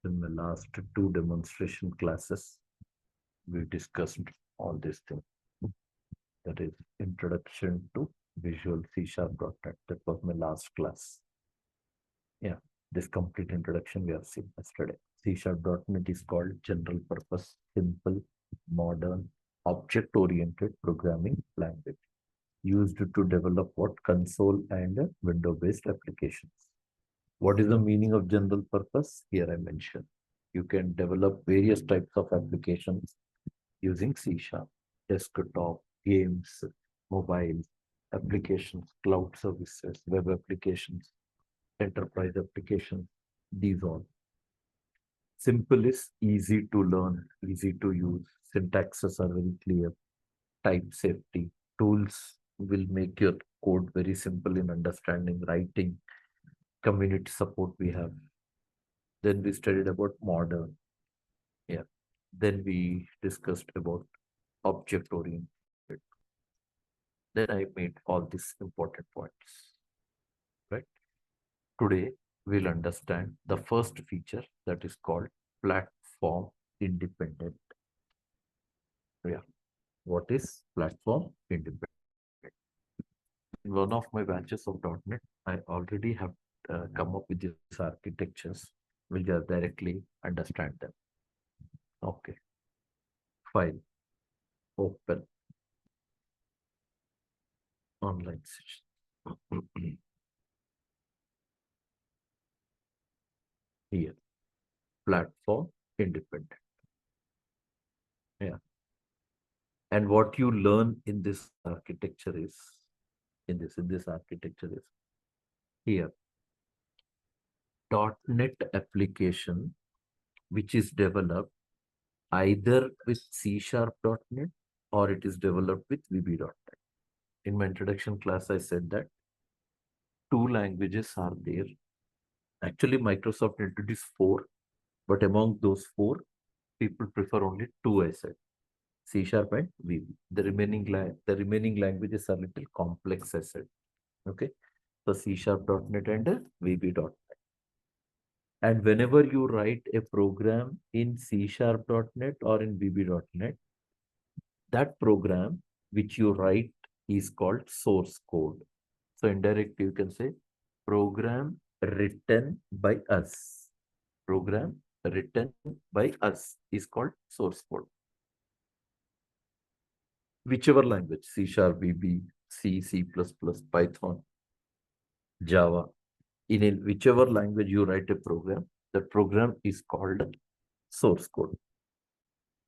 In the last two demonstration classes, we discussed all these things. That is introduction to Visual C#.NET. That was my last class. Yeah, this complete introduction we have seen yesterday. C#.NET is called general purpose, simple, modern, object-oriented programming language used to develop what console and window-based applications. What is the meaning of general purpose? Here I mentioned. You can develop various types of applications using C#, desktop, games, mobile applications, cloud services, web applications, enterprise applications, these all. Simple is easy to learn, easy to use. Syntaxes are very clear. Type safety. Tools will make your code very simple in understanding, writing. Community support we have. Then we studied about modern. Yeah. Then we discussed about object-oriented. Then I made all these important points. Right? Today, we'll understand the first feature that is called platform independent. Yeah. What is platform independent? In one of my batches of .NET, I already have come up with these architectures. We'll just directly understand them. Okay. File. Open. Online session. Here. Platform independent. Yeah. And what you learn in this architecture is, in this architecture is here. .NET application, which is developed either with C#.NET or it is developed with VB.NET. In my introduction class, I said that two languages are there. Actually, Microsoft introduced 4, but among those 4, people prefer only 2, I said. C# and VB. The remaining languages are little complex, I said. Okay. So C#.NET and VB.NET. And whenever you write a program in C#.NET or in VB.NET, that program which you write is called source code. So indirectly you can say program written by us. Program written by us is called source code. Whichever language, C#, VB, C, C++, Python, Java, in whichever language you write a program, that program is called source code.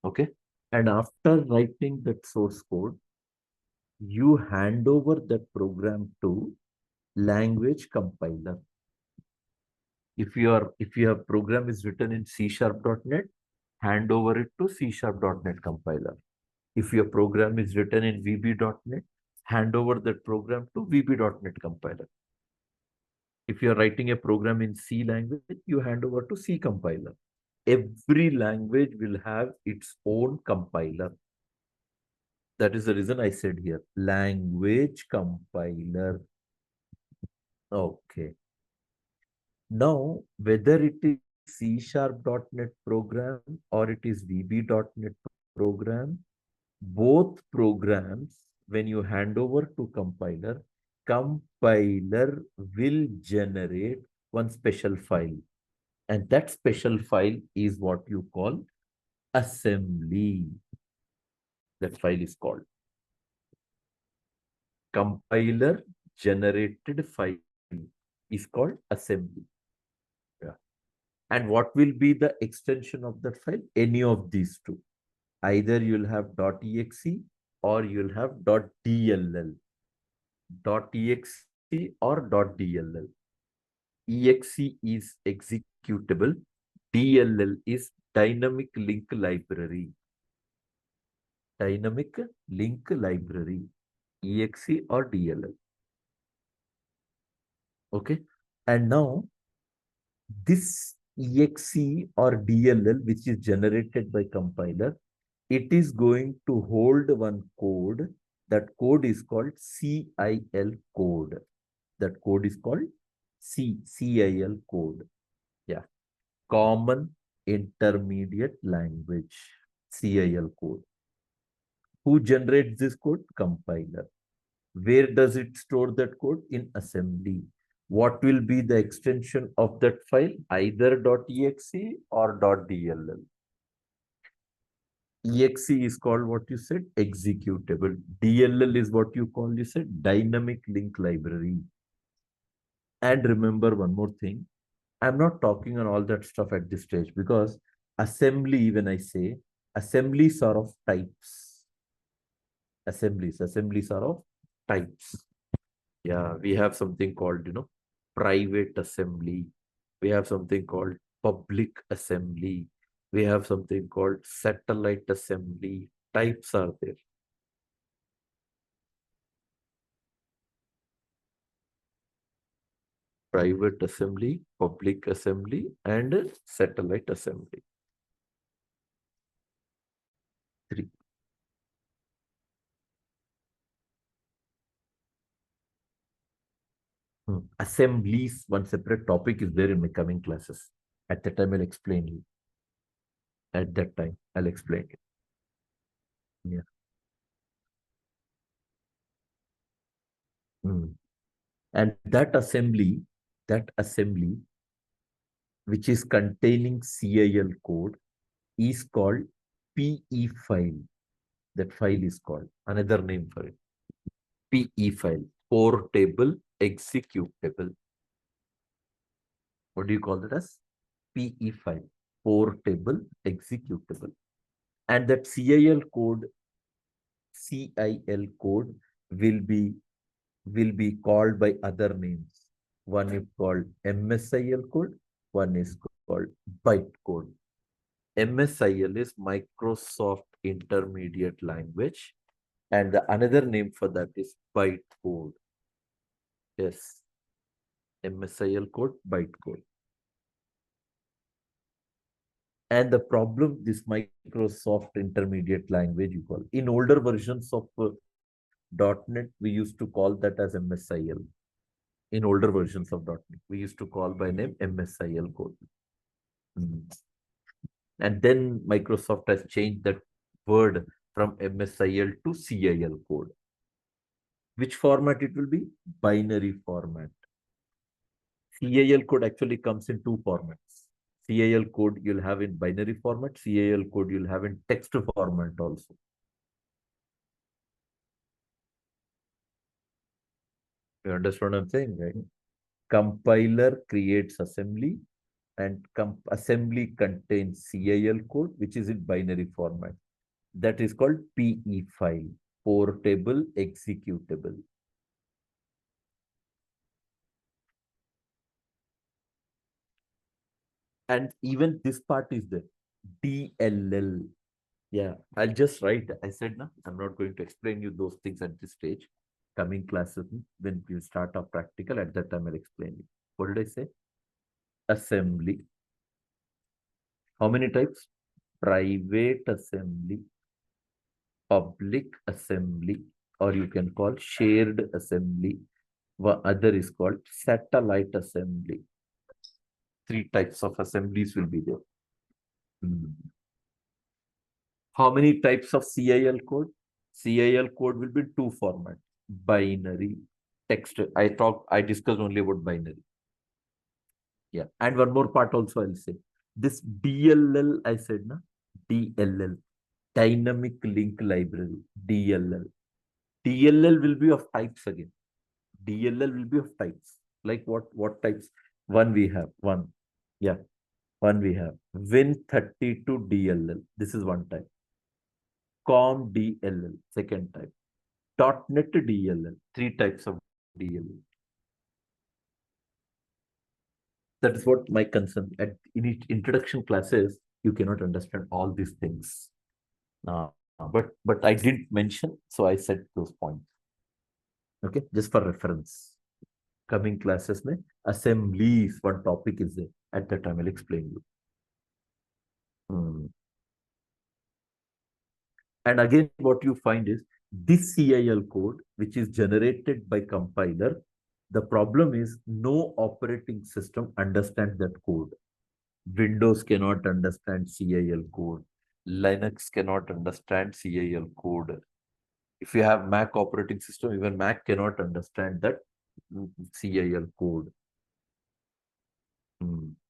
Okay. And after writing that source code, you hand over that program to language compiler. If your program is written in C#.NET, hand over it to C#.NET compiler. If your program is written in VB.NET, hand over that program to VB.NET compiler. If you are writing a program in C language, you hand over to C compiler. Every language will have its own compiler. That is the reason I said here, language compiler. Okay. Now, whether it is C#.NET program or it is VB.NET program, both programs, when you hand over to compiler, compiler will generate one special file. And that special file is what you call assembly. That file is called compiler generated file is called assembly. Yeah. And what will be the extension of that file? Any of these two. Either you'll have .exe or you'll have .dll. .exe or .dll. Exe is executable. DLL is dynamic link library. Dynamic link library. EXE or DLL. Okay. And now this EXE or DLL, which is generated by compiler, it is going to hold one code. That code is called CIL code. That code is called CIL code. Yeah. Common intermediate language, CIL code. Who generates this code? Compiler. Where does it store that code? In assembly. What will be the extension of that file? Either .exe or .dll. Exe is called what you said? Executable. DLL is what you call, you said, dynamic link library. And remember one more thing. I'm not talking on all that stuff at this stage because assembly, when I say assemblies are of types. Assemblies are of types. Yeah, we have something called, private assembly. We have something called public assembly. We have something called satellite assembly. Types are there. Private assembly, public assembly, and satellite assembly. Three. Assemblies, one separate topic is there in my coming classes. At that time, I'll explain you. At that time, I'll explain it. Yeah. And that assembly, which is containing CIL code, is called PE file. That file is called, another name for it, PE file, portable executable. What do you call that as? PE file, portable executable. And that CIL code will be called by other names. One is called MSIL code, one is called byte code. MSIL is Microsoft Intermediate Language, and the another name for that is byte code. Yes, MSIL code, byte code. And the problem, this Microsoft Intermediate Language, you call in older versions of .NET, we used to call that as MSIL. In older versions of .NET, we used to call by name MSIL code. And then Microsoft has changed that word from MSIL to CIL code. Which format it will be? Binary format. CIL code actually comes in two formats. CIL code you'll have in binary format, CIL code you'll have in text format also. You understand what I'm saying, right? Compiler creates assembly, and assembly contains CIL code, which is in binary format. That is called PE file, portable executable. And even this part is there, DLL. Yeah, I'll just write. I said, no, I'm not going to explain you those things at this stage. Coming classes, when we start our practical, at that time I'll explain you. What did I say? Assembly. How many types? Private assembly, public assembly, or you can call shared assembly. Other is called satellite assembly. Three types of assemblies will be there. How many types of CIL code? CIL code will be two formats: binary, text. I discussed only about binary. Yeah, and one more part also I'll say. This DLL, I said, na? DLL, dynamic link library, DLL. DLL will be of types again. DLL will be of types. Like what types? One we have. One. Yeah. One we have. Win32 DLL. This is one type. COM DLL. Second type. .NET DLL. Three types of DLL. That is what my concern. In each introduction classes, you cannot understand all these things. But I didn't mention, so I said those points. Okay, just for reference. Coming classes, assemblies, one topic is there. At that time, I'll explain you. And again, what you find is this CIL code, which is generated by compiler, the problem is no operating system understands that code. Windows cannot understand CIL code. Linux cannot understand CIL code. If you have Mac operating system, even Mac cannot understand that CIL code.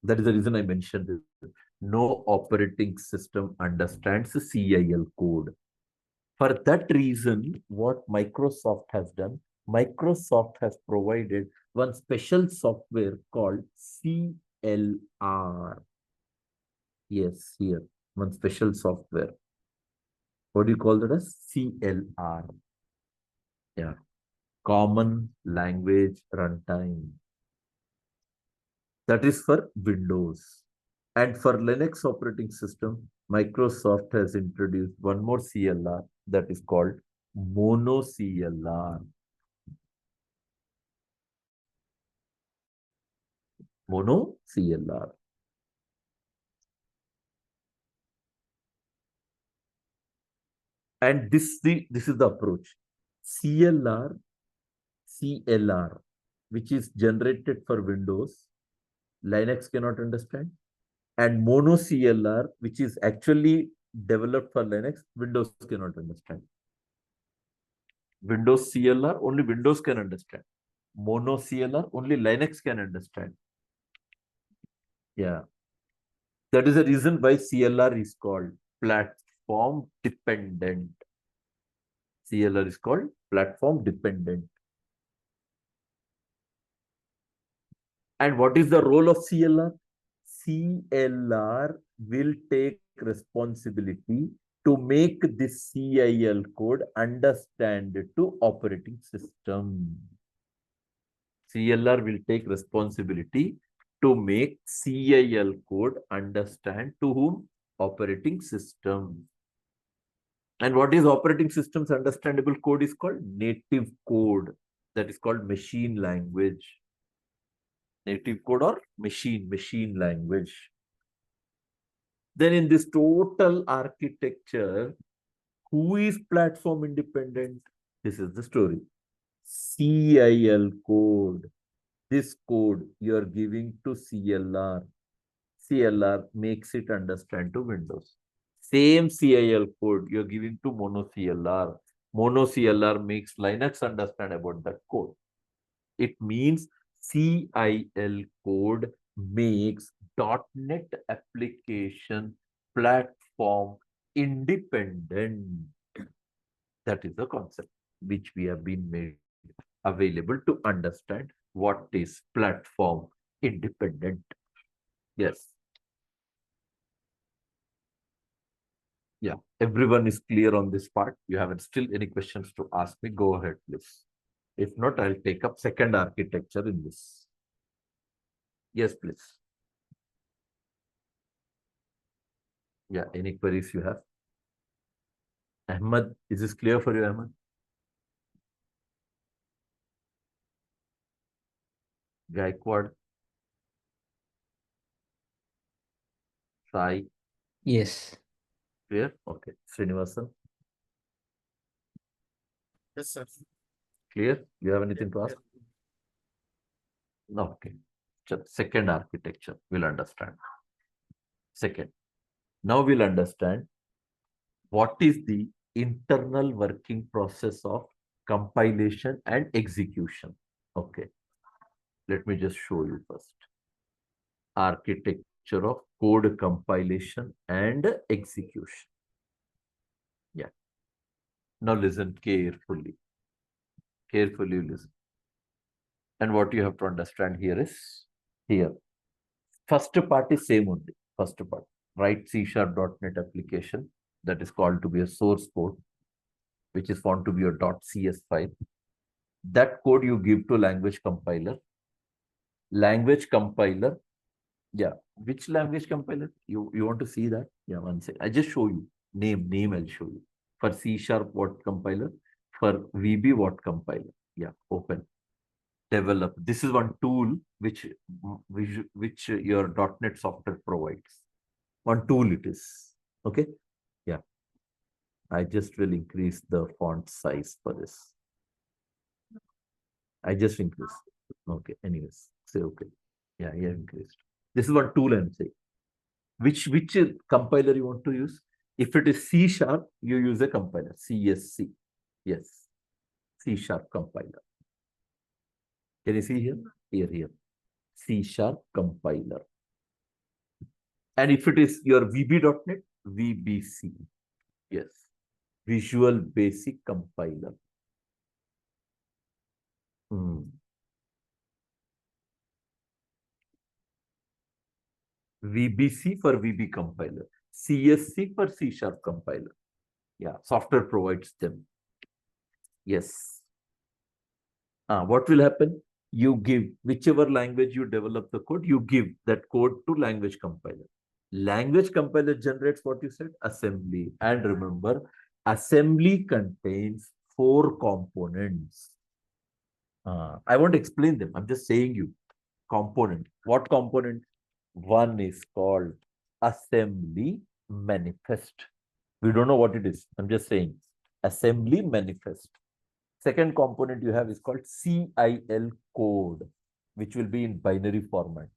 That is the reason I mentioned this. No operating system understands the CIL code. For that reason, what Microsoft has done, Microsoft has provided one special software called CLR. Yes, here, one special software. What do you call that as? CLR. Yeah. Common Language Runtime. That is for Windows. And for Linux operating system, Microsoft has introduced one more CLR that is called Mono CLR. Mono CLR. And this is the approach. CLR, which is generated for Windows, Linux cannot understand. And Mono CLR, which is actually developed for Linux, Windows cannot understand. Windows CLR, only Windows can understand. Mono CLR, only Linux can understand. Yeah. That is the reason why CLR is called platform dependent. CLR is called platform dependent. And what is the role of CLR? CLR will take responsibility to make this CIL code understand to operating system. CLR will take responsibility to make CIL code understand to whom? Operating system. And what is operating system's understandable code is called native code. That is called machine language. Native code or machine language. Then in this total architecture, who is platform independent? This is the story. CIL code. This code you are giving to CLR. CLR makes it understand to Windows. Same CIL code you're giving to Mono CLR. Mono CLR makes Linux understand about that code. It means CIL code makes .NET application platform independent. That is the concept which we have been made available to understand what is platform independent. Yes. Yeah, everyone is clear on this part. You haven't still any questions to ask me, go ahead, please. If not, I'll take up second architecture in this. Yes, please. Yeah, any queries you have? Ahmed, is this clear for you, Ahmed? Gaikwad, Sai, Yes. clear? Okay. Srinivasan, Yes, sir. clear? You have anything to ask? No, okay. Just second architecture, we'll understand. Second, now we'll understand what is the internal working process of compilation and execution. Okay. Let me just show you first. Architecture of code compilation and execution. Yeah. Now listen carefully. Carefully listen. And what you have to understand here is here. First part is same only. First part. Write C#.NET application that is called to be a source code, which is found to be a .cs file. That code you give to language compiler. Language compiler. Yeah. Which language compiler? You want to see that? Yeah, one second. I just show you. Name I'll show you. For C# what compiler? For VB what compiler? Yeah, open. Develop. This is one tool which your .NET software provides. One tool it is. Okay. Yeah. I just will increase the font size for this. I just increased. Okay. Anyways, say okay. Yeah, increased. This is one tool I'm saying. Which compiler you want to use? If it is C sharp, you use a compiler, CSC. Yes, C sharp compiler. Can you see here? Here. C sharp compiler. And if it is your VB.NET, VBC. Yes, Visual Basic Compiler. VBC for VB compiler. CSC for C sharp compiler. Yeah, software provides them. Yes. What will happen? You give whichever language you develop the code, you give that code to language compiler. Language compiler generates what you said, assembly. And remember, assembly contains 4 components. I won't explain them. I'm just saying you component. What component? One is called assembly manifest. We don't know what it is. I'm just saying assembly manifest. Second component you have is called CIL code, which will be in binary format.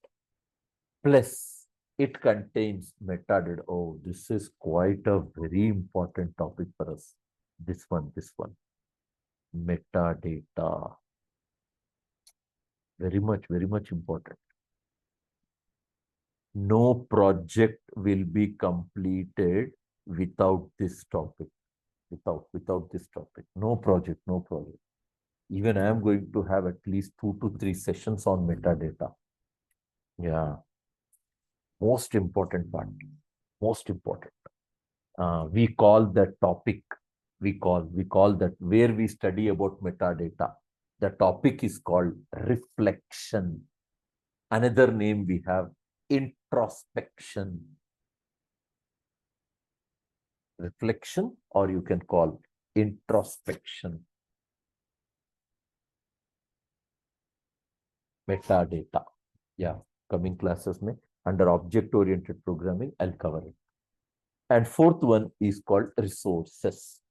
Plus, it contains metadata. Oh, this is quite a very important topic for us. This one. Metadata. Very much important. No project will be completed without this topic. Without this topic. No project. Even I am going to have at least 2 to 3 sessions on metadata. Yeah. Most important part. Most important. We call that topic. We call that where we study about metadata. The topic is called reflection. Another name we have introspection. Reflection, or you can call introspection. Metadata. Yeah, coming classes mein under object-oriented programming, I'll cover it. And fourth one is called resources.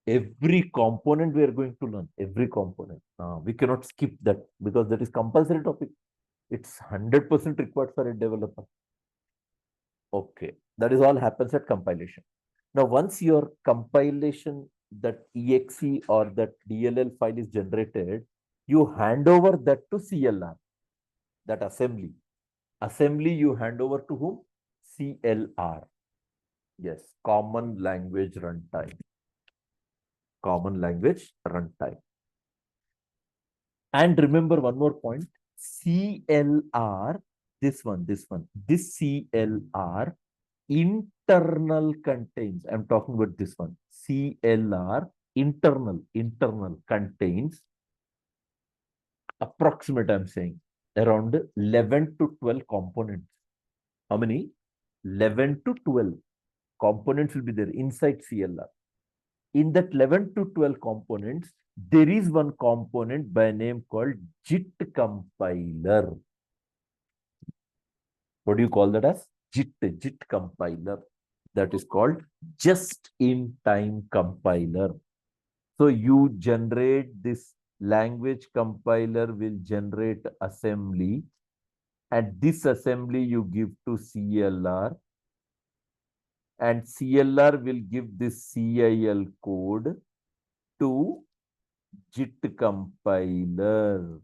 Every component we are going to learn, every component. We cannot skip that because that is compulsory topic. It's 100% required for a developer. Okay, that is all happens at compilation. Now, once your compilation, that exe or that DLL file is generated, you hand over that to CLR, that assembly. Assembly you hand over to whom? CLR. Yes, Common Language Runtime. Common Language Runtime. And remember one more point, CLR, this CLR internal contains, I'm talking about this one, CLR internal contains approximate, I'm saying, around 11 to 12 components. How many? 11 to 12 components will be there inside CLR. In that 11 to 12 components, there is one component by name called JIT compiler. What do you call that as? JIT compiler. That is called just-in-time compiler. So you generate this language compiler will generate assembly, and this assembly you give to CLR, and CLR will give this CIL code to JIT compiler.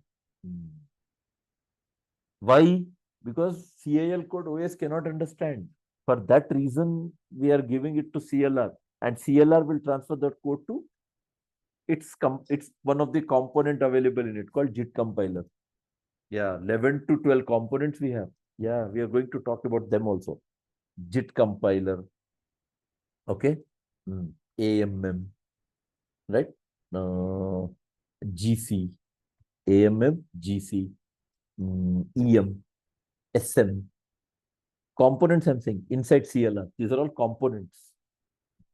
Why? Because CIL code OS cannot understand. For that reason, we are giving it to CLR, and CLR will transfer that code to it's one of the component available in it called JIT compiler. Yeah, 11 to 12 components we have. Yeah, we are going to talk about them also. JIT compiler. Okay. AMM. Right? GC. AMM, GC. EM. SM. Components I'm saying inside CLR. These are all components.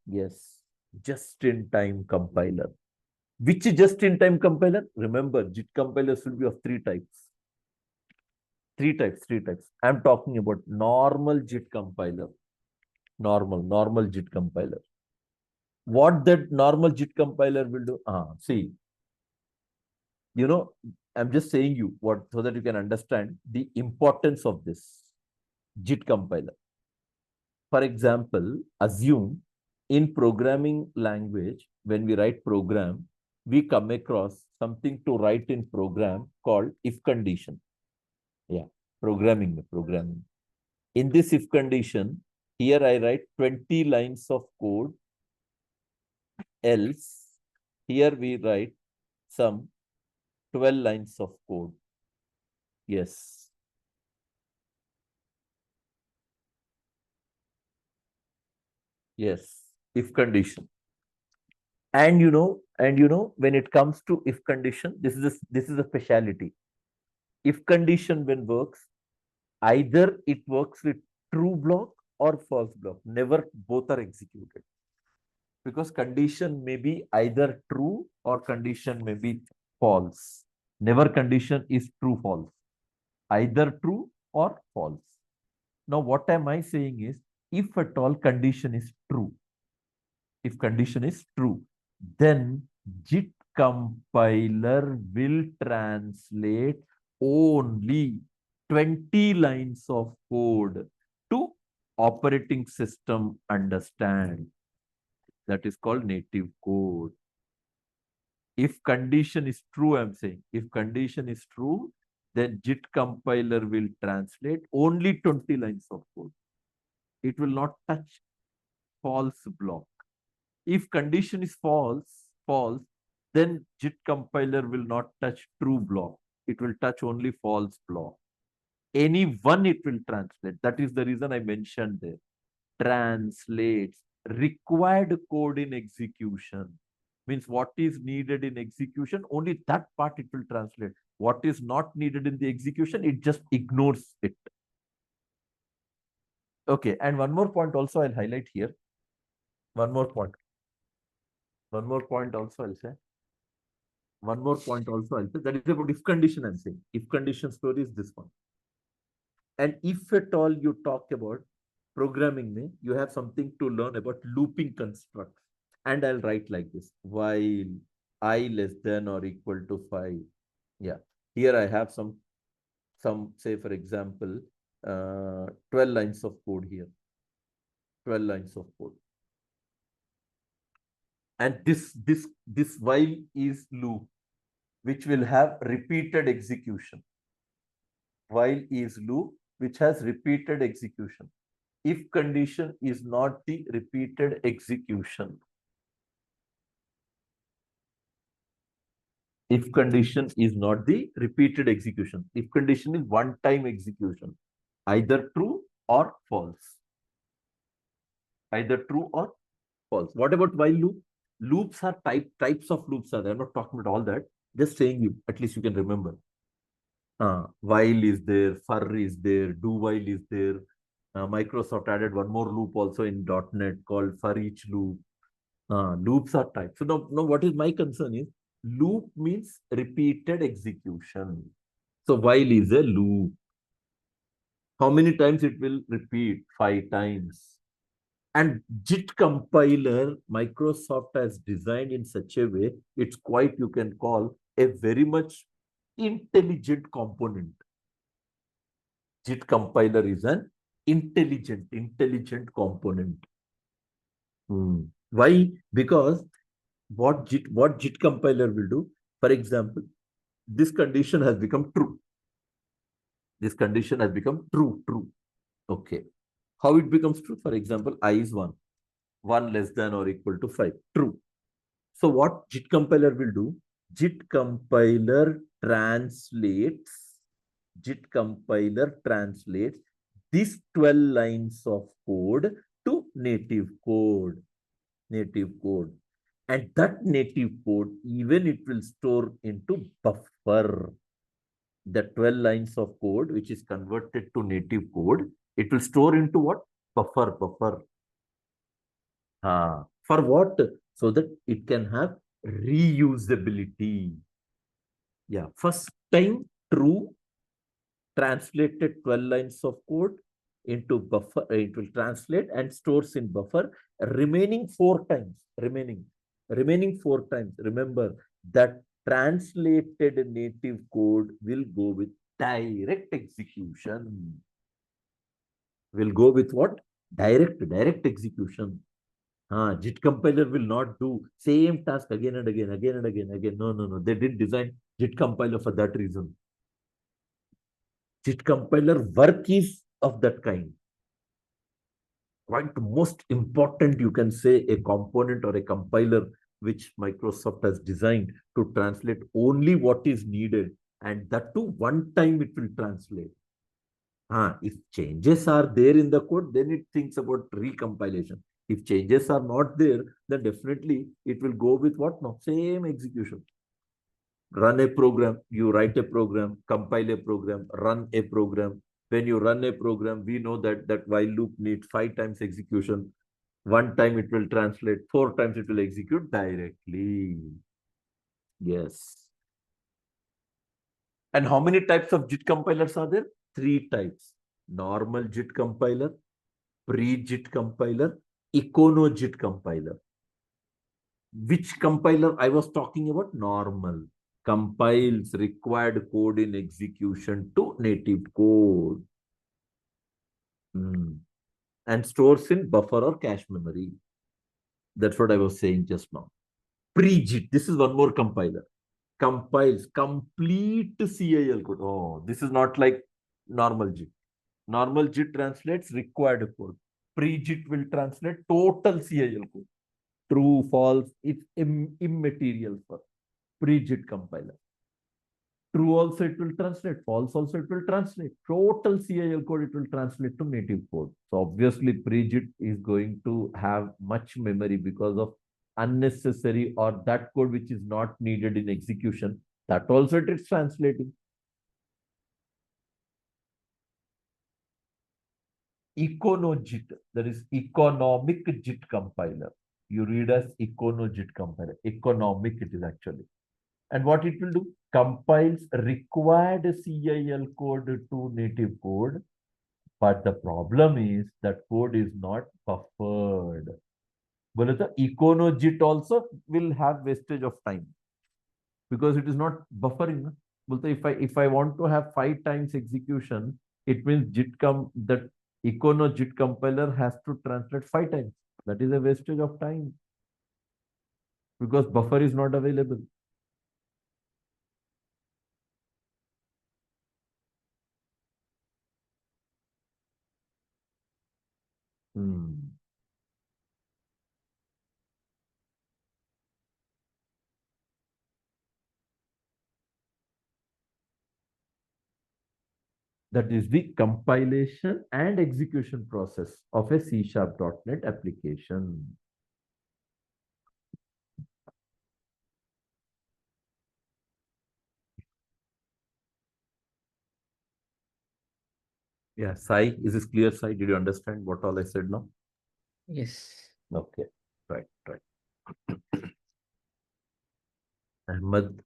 Yes. Just-in-time compiler. Which just-in-time compiler? Remember, JIT compilers will be of 3 types. 3 types. I'm talking about normal JIT compiler. Normal JIT compiler. What that normal JIT compiler will do? See, I'm just saying you what so that you can understand the importance of this JIT compiler. For example, assume in programming language, when we write program, we come across something to write in program called if condition. Yeah, programming. In this if condition, here I write 20 lines of code, else here we write some 12 lines of code. Yes. Yes, if condition. And when it comes to if condition, this is a speciality. If condition when works, either it works with true block or false block. Never both are executed. Because condition may be either true or condition may be false. Never condition is true, false. Either true or false. Now, what am I saying is, if at all condition is true, if condition is true, then JIT compiler will translate only 20 lines of code to operating system understand. That is called native code. If condition is true, I'm saying, if condition is true, then JIT compiler will translate only 20 lines of code. It will not touch false block. If condition is false, then JIT compiler will not touch true block. It will touch only false block. Any one it will translate. That is the reason I mentioned there. Translates required code in execution. Means what is needed in execution, only that part it will translate. What is not needed in the execution, it just ignores it. Okay, and one more point also I'll highlight here. One more point also I'll say. That is about if condition I'm saying. If condition story is this one. And if at all you talk about programming, you have something to learn about looping constructs. And I'll write like this, while I less than or equal to 5. Yeah, here I have some say for example, 12 lines of code here. 12 lines of code. And this while is loop, which will have repeated execution. While is loop, which has repeated execution. If condition is not the repeated execution. If condition is not the repeated execution. If condition is one-time execution, either true or false. Either true or false. What about while loop? Loops are types of loops are there. I'm not talking about all that. Just saying you, at least you can remember. While is there, for is there, do while is there. Microsoft added one more loop also in .NET called for each loop. Loops are types. So now what is my concern is, loop means repeated execution. So while is a loop. How many times it will repeat? 5 times. And JIT compiler, Microsoft has designed in such a way, it's quite, you can call, a very much intelligent component. JIT compiler is an intelligent component. Why? Because what JIT compiler will do, for example, this condition has become true. This condition has become true. Okay. How it becomes true? For example, I is 1. 1 less than or equal to 5. True. So what JIT compiler will do? JIT compiler translates these 12 lines of code to native code. And that native code, even it will store into buffer. The 12 lines of code, which is converted to native code, it will store into what? Buffer. For what? So that it can have reusability. Yeah, first time true, translated 12 lines of code into buffer. It will translate and stores in buffer. Remaining 4 times. Remaining 4 times. Remember that translated native code will go with direct execution. Will go with what? Direct execution. JIT compiler will not do same task again and again, again and again, again. No. They didn't design JIT compiler for that reason. JIT compiler work is of that kind. Quite most important, you can say, a component or a compiler which Microsoft has designed to translate only what is needed, and that too one time it will translate. If changes are there in the code, then it thinks about recompilation. If changes are not there, then definitely it will go with what? No, same execution. Run a program, you write a program, compile a program, run a program. When you run a program, we know that that while loop needs 5 times execution. One time it will translate, 4 times it will execute directly. Yes. And how many types of JIT compilers are there? 3 types. Normal JIT compiler, pre-JIT compiler, econo-JIT compiler. Which compiler I was talking about? Normal. Compiles required code in execution to native code. And stores in buffer or cache memory. That's what I was saying just now. Pre-JIT, this is one more compiler. Compiles complete CIL code. Oh, this is not like normal JIT. Normal JIT translates required code. Pre-JIT will translate total CIL code. True, false, it's immaterial for pre-JIT compiler. True also it will translate, false also it will translate. Total CIL code it will translate to native code. So obviously pre-JIT is going to have much memory because of unnecessary or that code which is not needed in execution. That also it is translating. Econo-JIT, that is economic JIT compiler. You read as econo-JIT compiler. Economic it is actually. And what it will do? Compiles required CIL code to native code. But the problem is that code is not buffered. But the econo-JIT also will have wastage of time because it is not buffering. If I want to have 5 times execution, it means that econo-JIT compiler has to translate 5 times. That is a wastage of time because buffer is not available. That is the compilation and execution process of a C#.NET application. Yeah, Sai, is this clear, Sai? Did you understand what all I said now? Yes. Okay, right. Ahmed,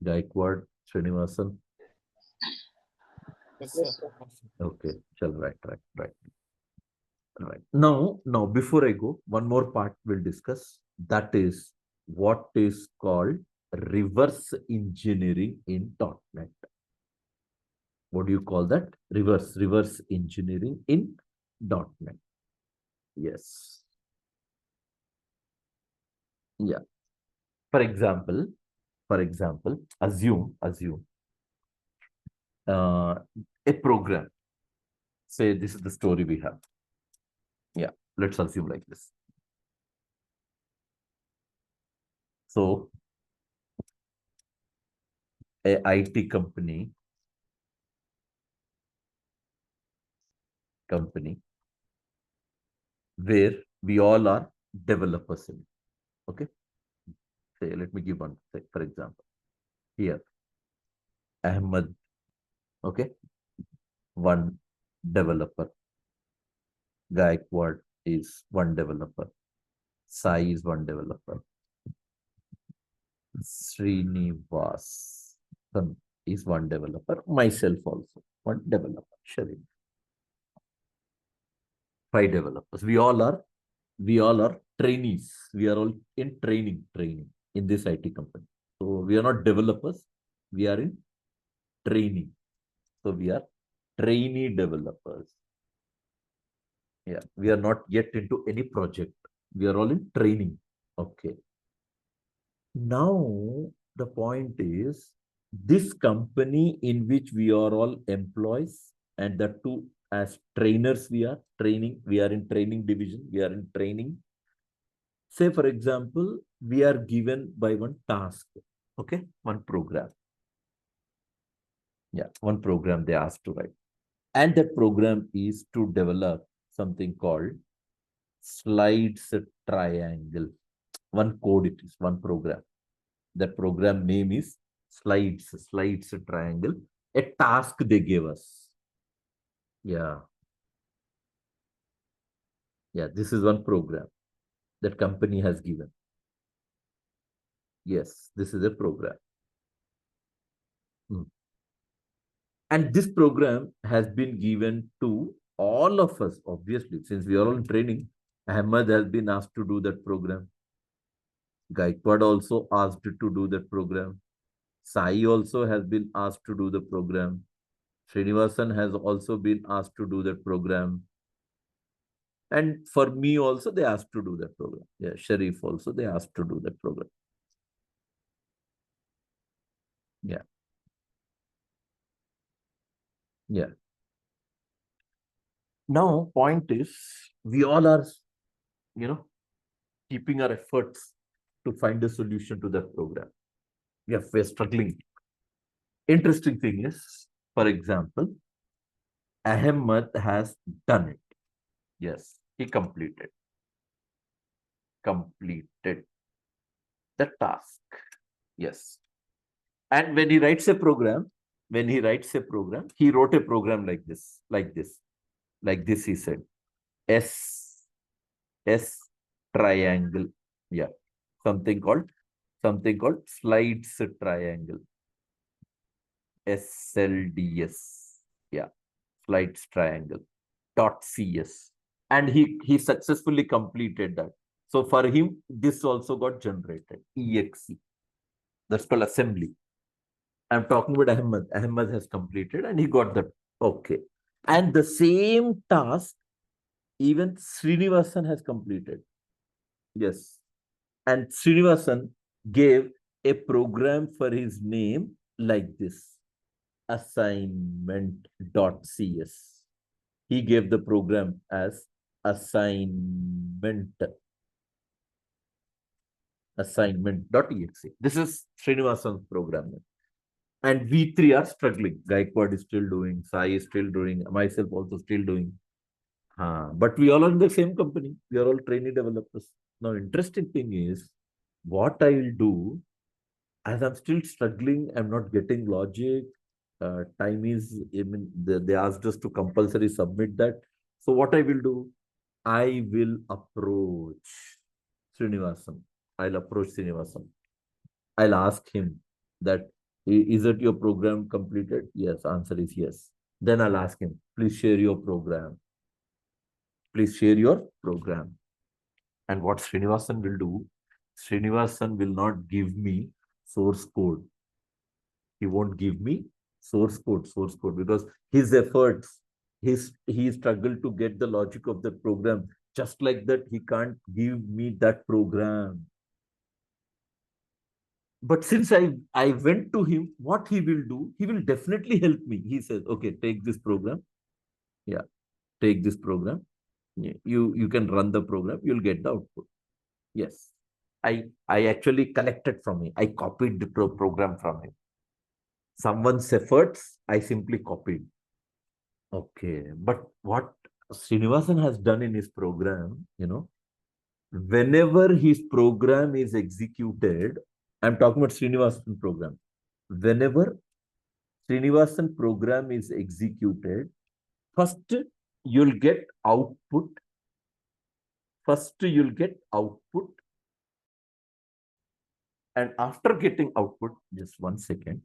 Gaikwad, Srinivasan. Yes, sir. Okay, right. Now, before I go, one more part we'll discuss. That is what is called reverse engineering in .NET. What do you call that? Reverse engineering in .NET. Yes. Yeah. For example, assume a program. Say this is the story we have. Yeah, let's assume like this. So, a IT company where we all are developers in. Okay. Say, let me give one. Say, for example, here, Ahmed, okay, one developer. Gaikwad is one developer. Sai is one developer. Srinivasan is one developer. Myself also, one developer. Shareef. 5 developers. We all are trainees. We are all in training in this IT company. So we are not developers. We are in training. So we are trainee developers. Yeah, we are not yet into any project. We are all in training. Okay. Now, the point is this company in which we are all employees, and the two as trainers, we are in training division, we are in training. Say, for example, we are given by one task, okay, one program. Yeah, one program they asked to write. And that program is to develop something called slides triangle. One code it is, one program. That program name is slides triangle. A task they gave us. Yeah. Yeah, this is one program that company has given. Yes, this is a program. Hmm. And this program has been given to all of us, obviously, since we are all in training. Ahmed has been asked to do that program. Gaikwad also asked to do that program. Sai also has been asked to do the program. Srinivasan has also been asked to do that program. And for me also, they asked to do that program. Yeah, Shareef also, they asked to do that program. Yeah, yeah. Now, point is, we all are, you know, keeping our efforts to find a solution to that program. Yeah, we're struggling. Interesting thing is, for example, Ahmed has done it. Yes, he completed the task. Yes. And when he writes a program, he wrote a program like this, he said, S, S triangle. Yeah. Something called, slides triangle. SLDS. Yeah. Slides triangle. .cs. And he successfully completed that. So for him, this also got generated. EXE. That's called assembly. I'm talking about Ahmed. Ahmed has completed and he got that. Okay. And the same task, even Srinivasan has completed. Yes. And Srinivasan gave a program for his name like this, assignment.cs. He gave the program as assignment.exe. This is Srinivasan's program. And we three are struggling. Gaikwad is still doing, Sai is still doing, myself also still doing. But we all are in the same company. We are all trainee developers. Now, interesting thing is, what I will do, as I'm still struggling, I'm not getting logic. Time is, I mean, they asked us to compulsory submit that. So what I will do, I will approach Srinivasan. I'll approach Srinivasan. I'll ask him that, is it your program completed? Yes, answer is yes. Then I'll ask him, please share your program. Please share your program. And what Srinivasan will do, Srinivasan will not give me source code. He won't give me source code, because his efforts, he struggled to get the logic of the program. Just like that, he can't give me that program. But since I went to him, what he will do, he will definitely help me. He says, okay, take this program. Yeah, take this program. Yeah, you can run the program, you'll get the output. Yes. I actually collected from him. I copied the program from him. Someone's efforts, I simply copied. Okay. But what Srinivasan has done in his program, whenever his program is executed, I'm talking about Srinivasan program. Whenever Srinivasan program is executed, first you'll get output. First you'll get output. And after getting output, just 1 second,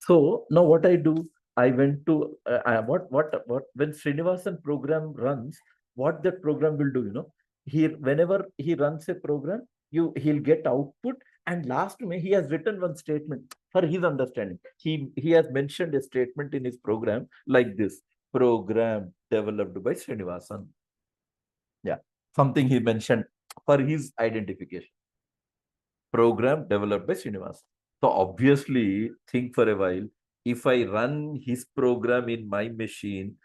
So now what I do, I went to what when Srinivasan program runs, what that program will do, he whenever he runs a program, he'll get output, and last May he has written one statement for his understanding. He has mentioned a statement in his program like this: program developed by Srinivasan. Yeah, something he mentioned for his identification. Program developed by Srinivas. So obviously, think for a while. If I run his program in my machine,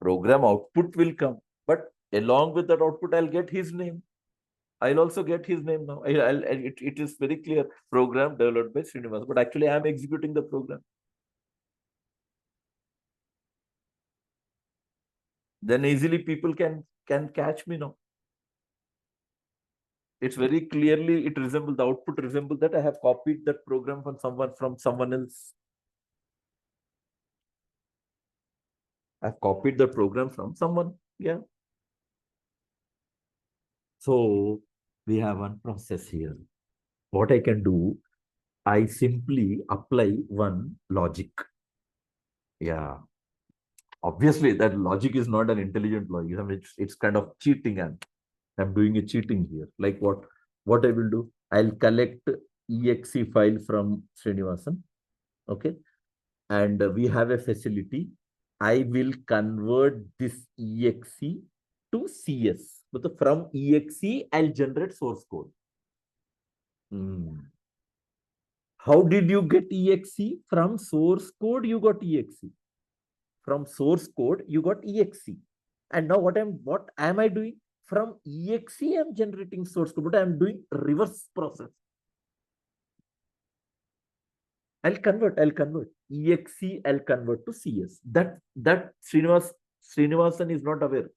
program output will come. But along with that output, I'll get his name. I'll also get his name now. It is very clear. Program developed by Srinivas. But actually, I'm executing the program. Then easily people can catch me now. It's very clearly it resembles the output resembles that I have copied that program from someone else. I've copied the program from someone. Yeah. So we have one process here. What I can do, I simply apply one logic. Yeah. Obviously, that logic is not an intelligent logic. I mean, it's kind of cheating, and I'm doing a cheating here. Like what? What I will do? I'll collect exe file from Srinivasan. Okay. And we have a facility. I will convert this exe to CS. But from exe, I'll generate source code. How did you get exe? From source code, you got exe. From source code, you got exe. And now what am I doing? From exe, I'm generating source code, but I'm doing reverse process. I'll convert. Exe, I'll convert to CS. That Srinivasan is not aware.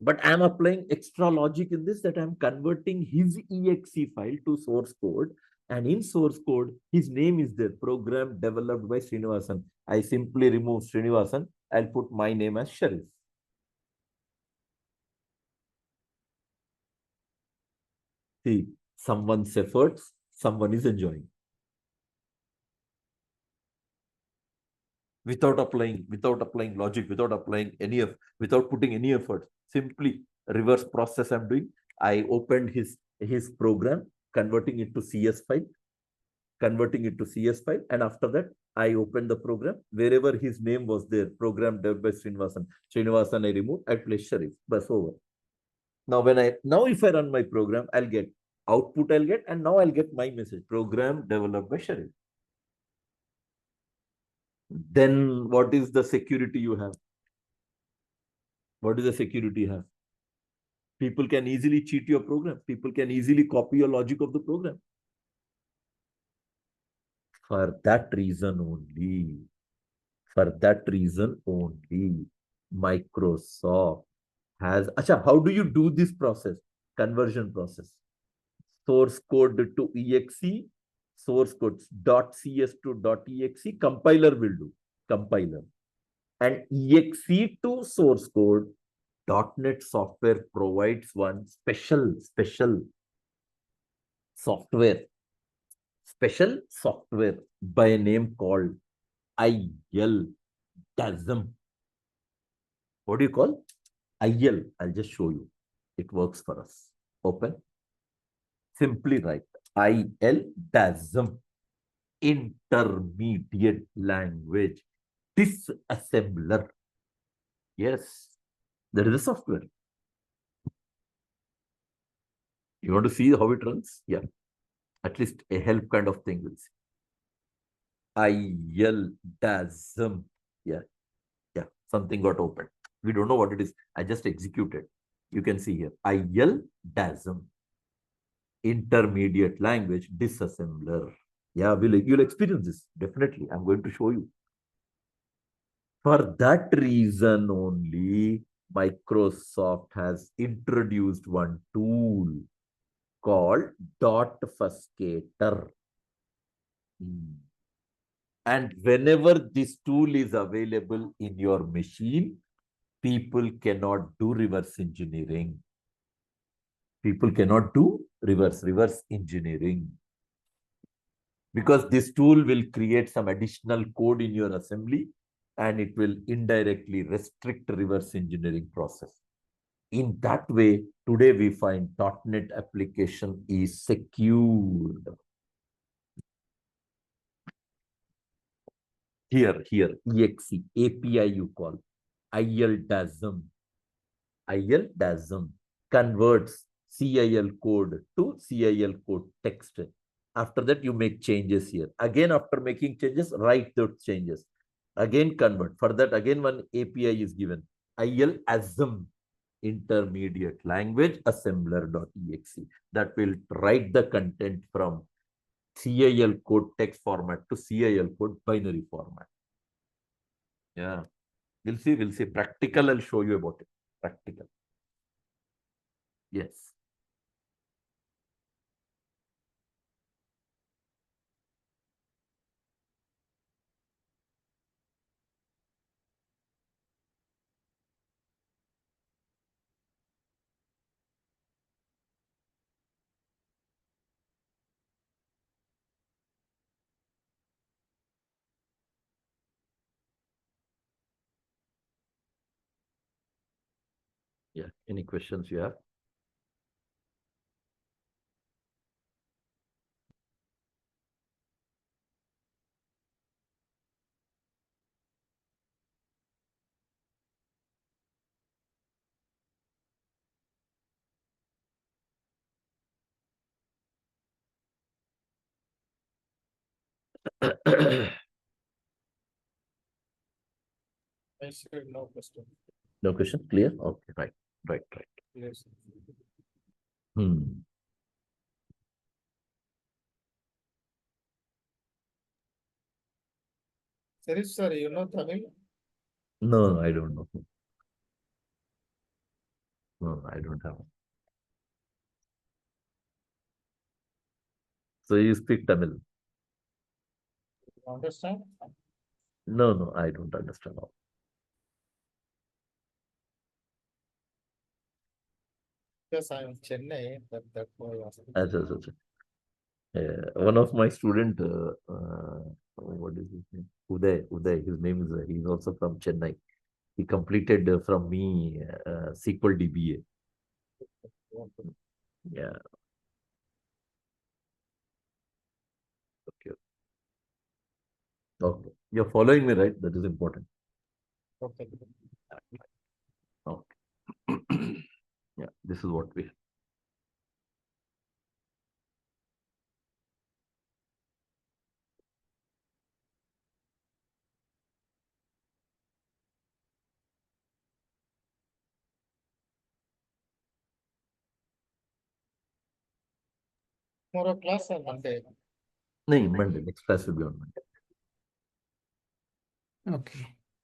But I'm applying extra logic in this, that I'm converting his exe file to source code. And in source code, his name is there, program developed by Srinivasan. I simply remove Srinivasan. I'll put my name as Shareef. See, someone's efforts, someone is enjoying. Without applying logic, without putting any effort, simply reverse process I'm doing. I opened his program, converting it to CS file, and after that, I opened the program. Wherever his name was there, program developed by Srinivasan I removed, I placed Shareef. Bas over. Now if I run my program, I'll get output, and now I'll get my message, program developed by Shareef. Then what is the security you have? What is the security you have? People can easily cheat your program. People can easily copy your logic of the program. For that reason only, Microsoft has. Acha, how do you do this process? Conversion process. Source code to exe, source code .cs to .exe, compiler will do. Compiler. And exe to source code, .NET software provides one special software by a name called IL DASM. What do you call? IL. I'll just show you. It works for us. Open. Simply write IL DASM. Intermediate language disassembler. Yes, there is a software. You want to see how it runs? Yeah. At least a help kind of thing will see. IL DASM. Yeah. Something got opened. We don't know what it is. I just executed. You can see here. IL DASM. Intermediate language disassembler. Yeah, you'll experience this. Definitely. I'm going to show you. For that reason only, Microsoft has introduced one tool called .fuscator. And whenever this tool is available in your machine, people cannot do reverse engineering. People cannot do reverse engineering. because this tool will create some additional code in your assembly and it will indirectly restrict reverse engineering process. In that way, today we find .NET application is secured. Here, exe, API you call, ILDASM converts CIL code to CIL code text. After that, you make changes here. Again, after making changes, write those changes. Again, convert. For that, again, one API is given. ILASM, intermediate language assembler.exe. That will write the content from CIL code text format to CIL code binary format. Yeah. We'll see. Practical, I'll show you about it. Practical. Yes. Yeah. Any questions you have? I said no question. No question? Clear? Okay, right. Yes. Serif sir, you know Tamil? No, I don't know. No, I don't have. So you speak Tamil? You understand? No, I don't understand all. Because I am in Chennai, that's why I asked. Achha. One of my student, what is his name? Uday. His name is. He's also from Chennai. He completed from me SQL DBA. Yeah. Okay. You're following me, right? That is important. Okay. Okay. Yeah. This is what we have. Tomorrow class or Monday? No, Monday. Next class will be on Monday. Okay.